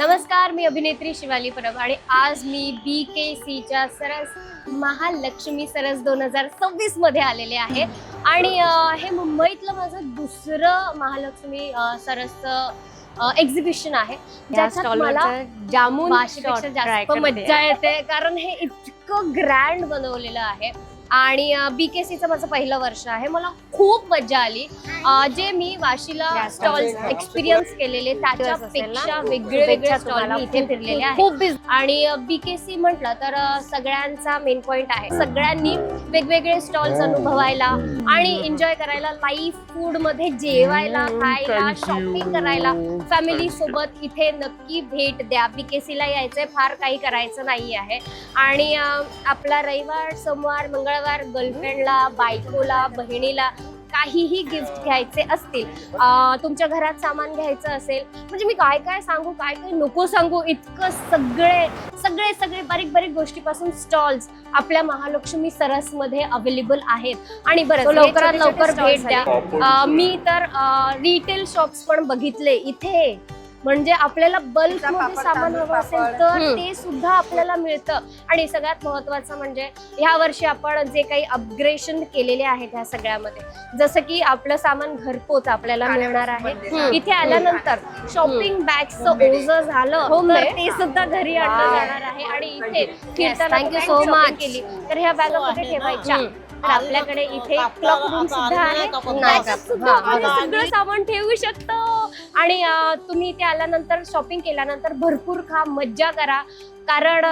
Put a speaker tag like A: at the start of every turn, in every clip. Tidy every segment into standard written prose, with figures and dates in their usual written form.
A: नमस्कार, मी अभिनेत्री शिवाली परब आणि आज मी BKCच्या सरस महालक्ष्मी सरस 2026 मध्ये आलेले आहे आणि हे मुंबईतलं माझं दुसरं महालक्ष्मी सरसचं एक्झिबिशन आहे, ज्याच्यात मला
B: जामून
A: भाषेपेक्षा जास्त मज्जा येते कारण हे इतकं ग्रँड बनवलेलं आहे आणि BKCचं माझं पहिलं वर्ष आहे. मला खूप मज्जा आली. जे मी वाशीला स्टॉल्स एक्सपिरियन्स केलेले त्याच्यापेक्षा वेगळे स्टॉल मी इथे फिरलेले आहेत आणि BKC म्हटलं तर सगळ्यांचा मेन पॉइंट आहे. सगळ्यांनी वेगवेगळे स्टॉल्स अनुभवायला आणि एन्जॉय करायला, लाईव्ह फूड मध्ये जेवायला, खायला, शॉपिंग करायला, फॅमिली सोबत इथे नक्की भेट द्या. BKCला यायचंय, फार काही करायचं नाही आहे आणि आपला रविवार, सोमवार, मंगळवार गर्लफ्रेंडला, बायकोला, बहिणीला काहीही गिफ्ट घ्यायचे असतील, तुमच्या घरात सामान घ्यायचं असेल, म्हणजे मी काय काय सांगू, काय काय नको सांगू, इतकं सगळे बारीक बारीक गोष्टीपासून स्टॉल्स आपल्या महालक्ष्मी सरस मध्ये अवेलेबल आहेत. आणि बरं लवकरात लवकर भेट द्या. मी तर रिटेल शॉप्स पण बघितले इथे, म्हणजे आपल्याला बल्क मध्ये सामान हवं असेल तर ते सुद्धा आपल्याला मिळतं. आणि सगळ्यात महत्वाचं म्हणजे ह्या वर्षी आपण जे काही अपग्रेडेशन केलेले आहेत ह्या सगळ्यामध्ये, जसं की आपलं सामान घरपोच आपल्याला मिळणार आहे. इथे आल्यानंतर शॉपिंग बॅगचं ओझं झालं तर ते सुद्धा घरी आणलं जाणार आहे. आणि इथे फिरताना थँक्यू सो मच केली तर ह्या बॅगा कुठे ठेवायच्या, तर आपल्याकडे इथे क्लॉक रूम सुद्धा आहे, सगळं सामान ठेवू शकतो. आणि तुम्ही इथे आल्यानंतर शॉपिंग केल्यानंतर भरपूर खा, मज्जा करा, कारण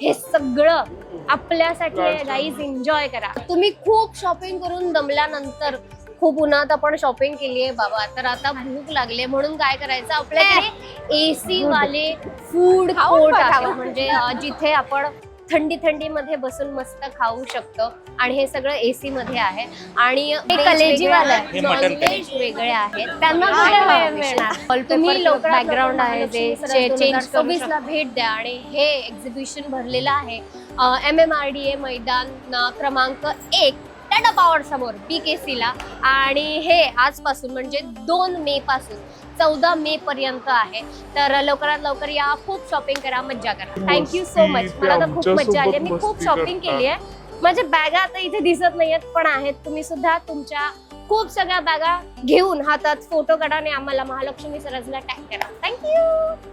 A: हे सगळं आपल्यासाठी आहे गाईज. एन्जॉय करा. तुम्ही खूप शॉपिंग करून दमल्यानंतर, खूप उन्हात आपण शॉपिंग केली आहे बाबा, तर आता भूक लागले म्हणून काय करायचं, आपल्याकडे AC वाले फूड कोर्ट आहे, म्हणजे जिथे आपण थंडी मध्ये बसून मस्त खाऊ शकतो. आणि हे सगळं AC मध्ये आहे आणि हे कलेजीवाला नॉनव्हेज वेगळे आहेत, त्यांना तुम्ही लोक बॅकग्राऊंड आहे जे चेंज 26 ला भेट द्या. आणि हे एक्झिबिशन भरलेलं आहे MMRDA मैदान क्रमांक 1 टाटा पॉवर समोर BKCला. आणि हे आजपासून म्हणजे 2 मे पासून 14 मे पर्यंत आहे. तर लवकरात लवकर या, खूप शॉपिंग करा, मज्जा करा. Thank you so much. मला तर खूप मज्जा आली. मी खूप शॉपिंग केली आहे. माझ्या बॅगा आता इथे दिसत नाहीयेत पण आहेत. तुम्ही सुद्धा तुमच्या खूप सगळ्या बॅगा घेऊन हातात फोटो काढा आणि आम्हाला महालक्ष्मी सरसला टॅग करा. थँक्यू.